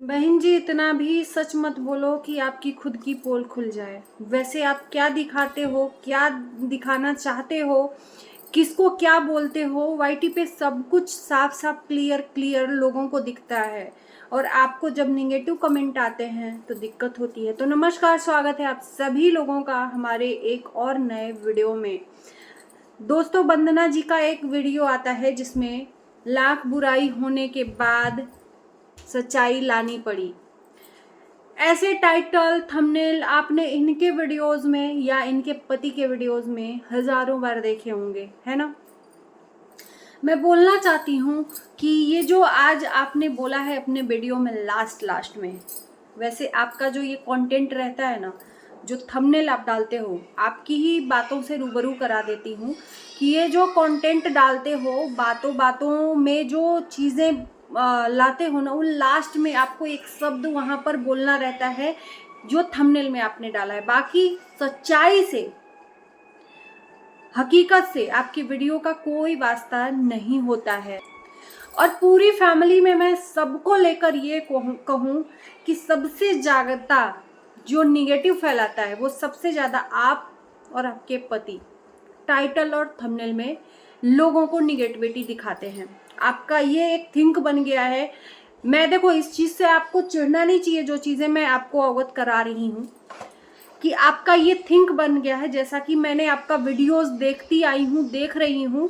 बहन जी, इतना भी सच मत बोलो कि आपकी खुद की पोल खुल जाए। वैसे आप क्या दिखाते हो, क्या दिखाना चाहते हो, किसको क्या बोलते हो, वाईटी पे सब कुछ साफ साफ क्लियर क्लियर लोगों को दिखता है। और आपको जब निगेटिव कमेंट आते हैं तो दिक्कत होती है। तो नमस्कार, स्वागत है आप सभी लोगों का हमारे एक और नए वीडियो में। दोस्तों, वंदना जी का एक वीडियो आता है जिसमें लाख बुराई होने के बाद सच्चाई लानी पड़ी। ऐसे टाइटल थंबनेल आपने इनके वीडियोस में या इनके पति के वीडियोस में हजारों बार देखे होंगे, है ना। मैं बोलना चाहती हूँ कि ये जो आज आपने बोला है अपने वीडियो में लास्ट में, वैसे आपका जो ये कंटेंट रहता है ना, जो थंबनेल आप डालते हो, आपकी ही बातों से रूबरू करा देती हूँ कि ये जो कंटेंट डालते हो, बातों बातों में जो चीज़ें लाते हो ना, वो लास्ट में आपको एक शब्द वहाँ पर बोलना रहता है जो थंबनेल में आपने डाला है। बाकी सच्चाई से, हकीकत से आपकी वीडियो का कोई वास्ता नहीं होता है। और पूरी फैमिली में मैं सबको लेकर ये कहूँ कि सबसे ज़्यादा जो निगेटिव फैलाता है वो सबसे ज़्यादा आप और आपके पति। टाइटल और थंबनेल में लोगों को निगेटिविटी दिखाते हैं। आपका ये एक थिंक बन गया है। मैं देखो, इस चीज़ से आपको चिढ़ना नहीं चाहिए, जो चीज़ें मैं आपको अवगत करा रही हूँ, कि आपका ये थिंक बन गया है। जैसा कि मैंने आपका वीडियोस देखती आई हूँ, देख रही हूँ,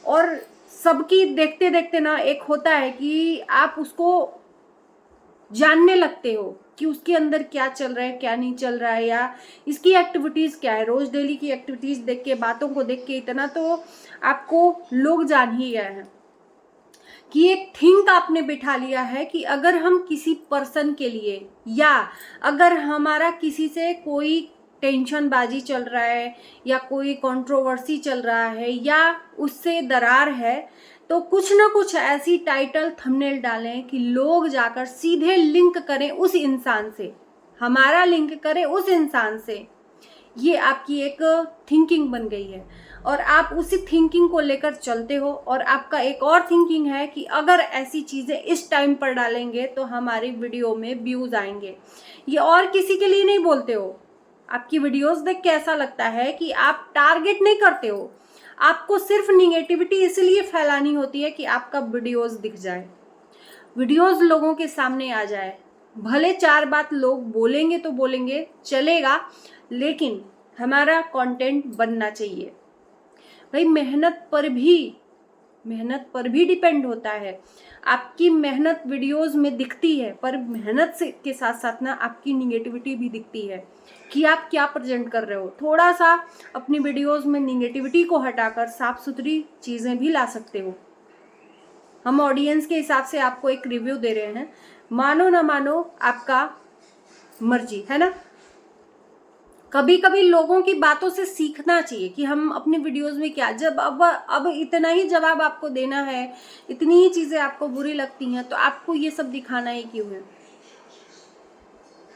और सबकी देखते देखते ना एक होता है कि आप उसको जानने लगते हो कि उसके अंदर क्या चल रहा है, क्या नहीं चल रहा है, या इसकी एक्टिविटीज़ क्या है। रोज़ डेली की एक्टिविटीज़ देख के, बातों को देख के इतना तो आपको लोग जान ही गए हैं कि एक थिंक आपने बिठा लिया है कि अगर हम किसी पर्सन के लिए, या अगर हमारा किसी से कोई टेंशन बाजी चल रहा है, या कोई कंट्रोवर्सी चल रहा है, या उससे दरार है, तो कुछ ना कुछ ऐसी टाइटल थंबनेल डालें कि लोग जाकर सीधे लिंक करें उस इंसान से, हमारा लिंक करें उस इंसान से। ये आपकी एक थिंकिंग बन गई है और आप उसी थिंकिंग को लेकर चलते हो। और आपका एक और थिंकिंग है कि अगर ऐसी चीज़ें इस टाइम पर डालेंगे तो हमारी वीडियो में व्यूज़ आएंगे। ये और किसी के लिए नहीं बोलते हो। आपकी वीडियोस देख के ऐसा लगता है कि आप टारगेट नहीं करते हो। आपको सिर्फ निगेटिविटी इसलिए फैलानी होती है कि आपका वीडियोस दिख जाए, वीडियोस लोगों के सामने आ जाए। भले चार बात लोग बोलेंगे तो बोलेंगे, चलेगा, लेकिन हमारा कंटेंट बनना चाहिए। भाई, मेहनत पर भी डिपेंड होता है। आपकी मेहनत वीडियोस में दिखती है, पर मेहनत से के साथ साथ ना आपकी निगेटिविटी भी दिखती है कि आप क्या प्रेजेंट कर रहे हो। थोड़ा सा अपनी वीडियोस में निगेटिविटी को हटाकर साफ सुथरी चीज़ें भी ला सकते हो। हम ऑडियंस के हिसाब से आपको एक रिव्यू दे रहे हैं, मानो ना मानो आपका मर्जी है ना। कभी कभी लोगों की बातों से सीखना चाहिए कि हम अपनी वीडियोस में क्या, जब अब इतना ही जवाब आपको देना है, इतनी ही चीजें आपको बुरी लगती हैं, तो आपको ये सब दिखाना ही क्यों है,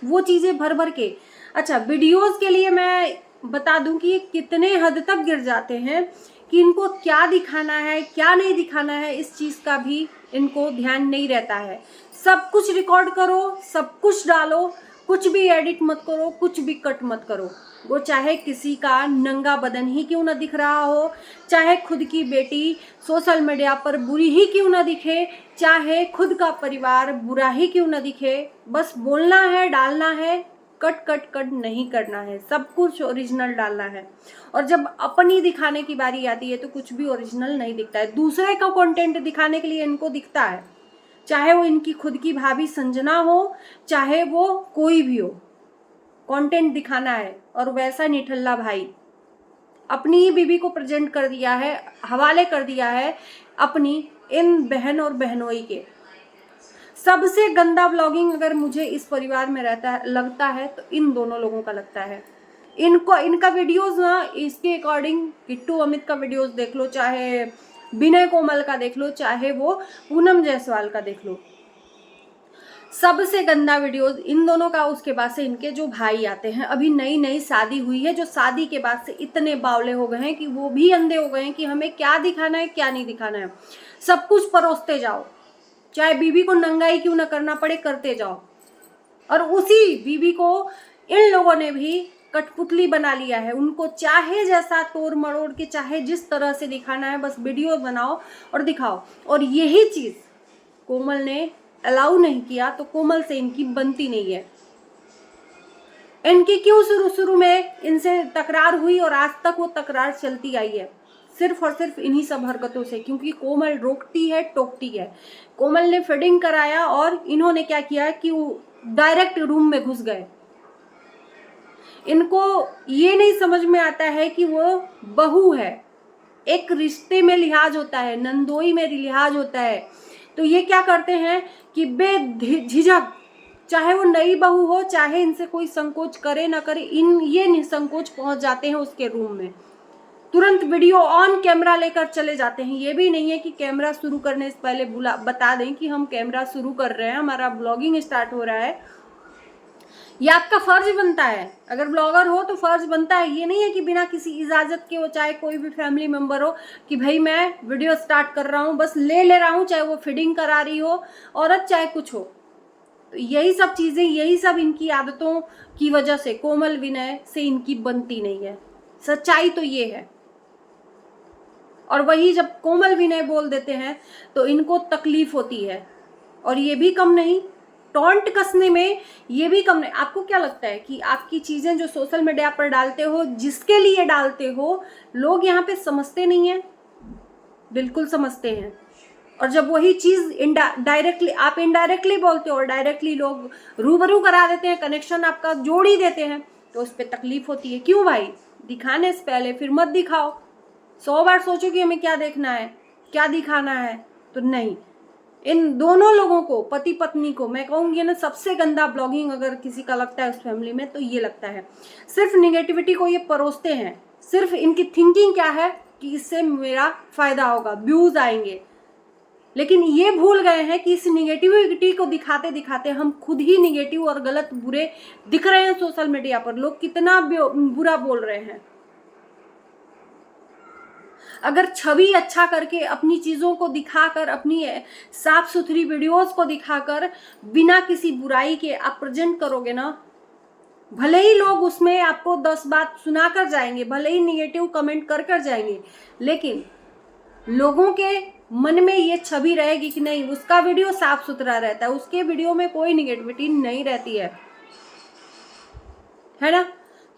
वो चीजें भर भर के। अच्छा, वीडियोस के लिए मैं बता दूं कि ये कितने हद तक गिर जाते हैं कि इनको क्या दिखाना है, क्या नहीं दिखाना है, इस चीज का भी इनको ध्यान नहीं रहता है। सब कुछ रिकॉर्ड करो, सब कुछ डालो, कुछ भी एडिट मत करो, कुछ भी कट मत करो। वो चाहे किसी का नंगा बदन ही क्यों ना दिख रहा हो, चाहे खुद की बेटी सोशल मीडिया पर बुरी ही क्यों ना दिखे, चाहे खुद का परिवार बुरा ही क्यों ना दिखे, बस बोलना है, डालना है, कट कट कट नहीं करना है, सब कुछ ओरिजिनल डालना है। और जब अपनी दिखाने की बारी आती है तो कुछ भी ओरिजिनल नहीं दिखता है। दूसरे का कंटेंट दिखाने के लिए इनको दिखता है, चाहे वो इनकी खुद की भाभी संजना हो, चाहे वो कोई भी हो, कंटेंट दिखाना है। और वैसा निठल्ला भाई अपनी ही बीवी को प्रेजेंट कर दिया है, हवाले कर दिया है अपनी इन बहन और बहनोई के। सबसे गंदा ब्लॉगिंग अगर मुझे इस परिवार में लगता है तो इन दोनों लोगों का लगता है। इनका वीडियोस ना, इसके अकॉर्डिंग किट्टू अमित का वीडियोस देख लो, चाहे विनय कोमल का देख लो, चाहे वो पूनम जायसवाल का देख लो, सबसे गंदा वीडियोस इन दोनों का। उसके बाद से इनके जो भाई आते हैं, अभी नई नई शादी हुई है, जो शादी के बाद से इतने बावले हो गए हैं कि वो भी अंधे हो गए हैं कि हमें क्या दिखाना है, क्या नहीं दिखाना है। सब कुछ परोसते जाओ, चाहे बीवी को नंगाई क्यों ना करना पड़े, करते जाओ। और उसी बीवी को इन लोगों ने भी कठपुतली बना लिया है। उनको चाहे जैसा तोड़ मरोड़ के, चाहे जिस तरह से दिखाना है, बस वीडियो बनाओ और दिखाओ। और यही चीज कोमल ने अलाउ नहीं किया, तो कोमल से इनकी बनती नहीं है। इनकी क्यों शुरू में इनसे तकरार हुई और आज तक वो तकरार चलती आई है, सिर्फ और सिर्फ इन्हीं सब हरकतों से, क्योंकि कोमल रोकती है, टोकती है। कोमल ने फीडिंग कराया और इन्होंने क्या किया कि वो डायरेक्ट रूम में घुस गए। इनको ये नहीं समझ में आता है कि वो बहू है, एक रिश्ते में लिहाज होता है, नंदोई में लिहाज होता है। तो ये क्या करते हैं कि बेझिझक, चाहे वो नई बहू हो, चाहे इनसे कोई संकोच करे ना करे, ये निसंकोच पहुंच जाते हैं उसके रूम में, तुरंत वीडियो ऑन कैमरा लेकर चले जाते हैं। ये भी नहीं है कि कैमरा शुरू करने से पहले बता दें कि हम कैमरा शुरू कर रहे हैं, हमारा ब्लॉगिंग स्टार्ट हो रहा है। ये आपका फर्ज बनता है, अगर ब्लॉगर हो तो फर्ज बनता है। ये नहीं है कि बिना किसी इजाजत के हो, चाहे कोई भी फैमिली मेंबर हो, कि भाई मैं वीडियो स्टार्ट कर रहा हूँ, बस ले रहा हूँ, चाहे वो फीडिंग करा रही हो औरत, चाहे कुछ हो। तो यही सब चीजें, यही सब इनकी आदतों की वजह से कोमल विनय से इनकी बनती नहीं है। सच्चाई तो ये है। और वही जब कोमल विनय बोल देते हैं तो इनको तकलीफ होती है। और ये भी कम नहीं, टॉन्ट कसने में ये भी कम नहीं। आपको क्या लगता है कि आपकी चीजें जो सोशल मीडिया पर डालते हो, जिसके लिए डालते हो, लोग यहाँ पे समझते नहीं है? बिल्कुल समझते हैं। और जब वही चीज डायरेक्टली आप इनडायरेक्टली बोलते हो और डायरेक्टली लोग रूबरू करा देते हैं, कनेक्शन आपका जोड़ ही देते हैं, तो उस पर तकलीफ होती है। क्यों भाई? दिखाने से पहले फिर मत दिखाओ। 100 बार सोचो कि हमें क्या देखना है, क्या दिखाना है। तो नहीं, इन दोनों लोगों को, पति पत्नी को, मैं कहूँगी ना, सबसे गंदा ब्लॉगिंग अगर किसी का लगता है उस फैमिली में, तो ये लगता है। सिर्फ निगेटिविटी को ये परोसते हैं। सिर्फ इनकी थिंकिंग क्या है कि इससे मेरा फायदा होगा, व्यूज आएंगे। लेकिन ये भूल गए हैं कि इस निगेटिविटी को दिखाते दिखाते हम खुद ही निगेटिव और गलत बुरे दिख रहे हैं सोशल मीडिया पर। लोग कितना बुरा बोल रहे हैं। अगर छवि अच्छा करके, अपनी चीजों को दिखाकर, अपनी साफ सुथरी वीडियोस को दिखाकर, बिना किसी बुराई के आप प्रेजेंट करोगे ना, भले ही लोग उसमें आपको 10 बात सुनाकर जाएंगे, भले ही निगेटिव कमेंट कर जाएंगे, लेकिन लोगों के मन में ये छवि रहेगी कि नहीं, उसका वीडियो साफ सुथरा रहता है, उसके वीडियो में कोई निगेटिविटी नहीं रहती है ना।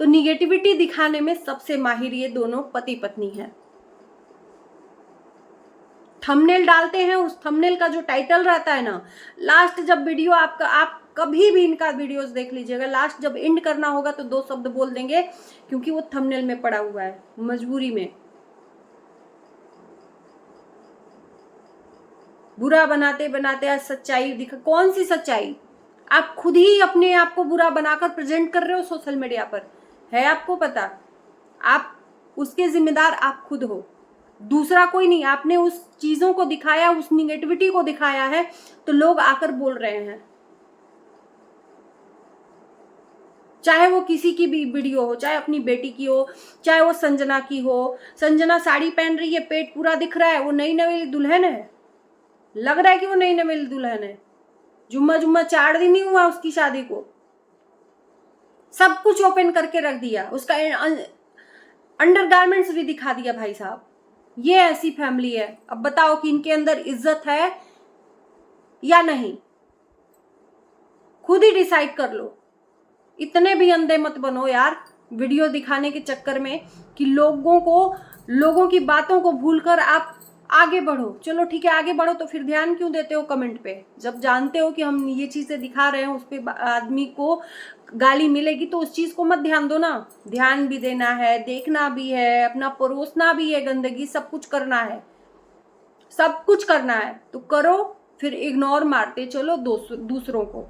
तो निगेटिविटी दिखाने में सबसे माहिर ये दोनों पति पत्नी हैं। थंबनेल डालते हैं, उस थंबनेल का जो टाइटल रहता है ना, लास्ट जब वीडियो आपका, आप कभी भी इनका वीडियोस देख लीजिएगा, लास्ट जब एंड करना होगा तो 2 शब्द बोल देंगे, क्योंकि वो थंबनेल में पड़ा हुआ है, मजबूरी में। बुरा बनाते बनाते आज सच्चाई दिखा। कौन सी सच्चाई? आप खुद ही अपने आप को बुरा बनाकर प्रेजेंट कर रहे हो सोशल मीडिया पर, है आपको पता? आप उसके जिम्मेदार आप खुद हो, दूसरा कोई नहीं। आपने उस चीजों को दिखाया, उस निगेटिविटी को दिखाया है, तो लोग आकर बोल रहे हैं। चाहे वो किसी की भी वीडियो हो, चाहे अपनी बेटी की हो, चाहे वो संजना की हो। संजना साड़ी पहन रही है, पेट पूरा दिख रहा है, वो नई नवेली दुल्हन है, लग रहा है कि वो नई नवेली दुल्हन है। जुम्मा 4 दिन ही हुआ उसकी शादी को, सब कुछ ओपन करके रख दिया, उसका अंडरगारमेंट्स भी दिखा दिया। भाई साहब, ये ऐसी फैमिली है। अब बताओ कि इनके अंदर इज्जत है या नहीं? खुद ही डिसाइड कर लो। इतने भी अंधे मत बनो यार, वीडियो दिखाने के चक्कर में, कि लोगों की बातों को भूलकर आप आगे बढ़ो। चलो ठीक है, आगे बढ़ो, तो फिर ध्यान क्यों देते हो कमेंट पे? जब जानते हो कि हम ये चीजें दिखा रहे हैं, उस पे आदमी को गाली मिलेगी, तो उस चीज को मत ध्यान दो ना। ध्यान भी देना है, देखना भी है, अपना परोसना भी है, गंदगी सब कुछ करना है, सब कुछ करना है तो करो। फिर इग्नोर मारते चलो दूसरों को,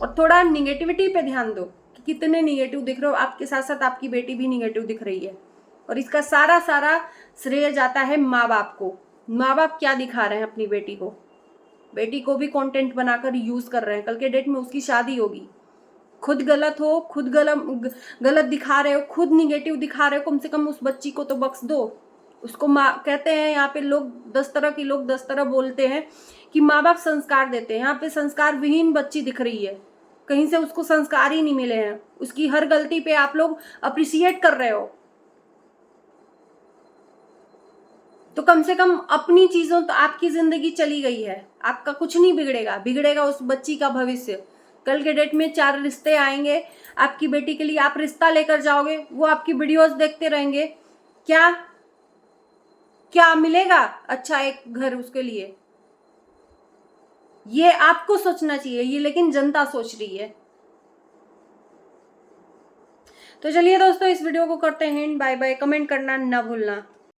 और थोड़ा निगेटिविटी पे ध्यान दो कि कितने निगेटिव दिख रहे हो। आपके साथ साथ आपकी बेटी भी निगेटिव दिख रही है, और इसका सारा श्रेय जाता है माँ बाप को। माँ बाप क्या दिखा रहे हैं अपनी बेटी को? बेटी को भी कंटेंट बनाकर यूज कर रहे हैं। कल के डेट में उसकी शादी होगी, खुद गलत हो, खुद गलत दिखा रहे हो, खुद निगेटिव दिखा रहे हो, कम से कम उस बच्ची को तो बख्श दो। उसको माँ कहते हैं, यहाँ पे लोग 10 तरह के लोग 10 तरह बोलते हैं कि माँ बाप संस्कार देते हैं। यहाँ पे संस्कार विहीन बच्ची दिख रही है, कहीं से उसको संस्कार ही नहीं मिले हैं। उसकी हर गलती पे आप लोग अप्रिशिएट कर रहे हो, तो कम से कम अपनी चीजों, तो आपकी जिंदगी चली गई है, आपका कुछ नहीं बिगड़ेगा, बिगड़ेगा उस बच्ची का भविष्य। कल के डेट में 4 रिश्ते आएंगे आपकी बेटी के लिए, आप रिश्ता लेकर जाओगे, वो आपकी वीडियोस देखते रहेंगे, क्या क्या मिलेगा अच्छा एक घर उसके लिए? ये आपको सोचना चाहिए, ये लेकिन जनता सोच रही है। तो चलिए दोस्तों, इस वीडियो को करते हैं, बाय बाय। कमेंट करना ना भूलना।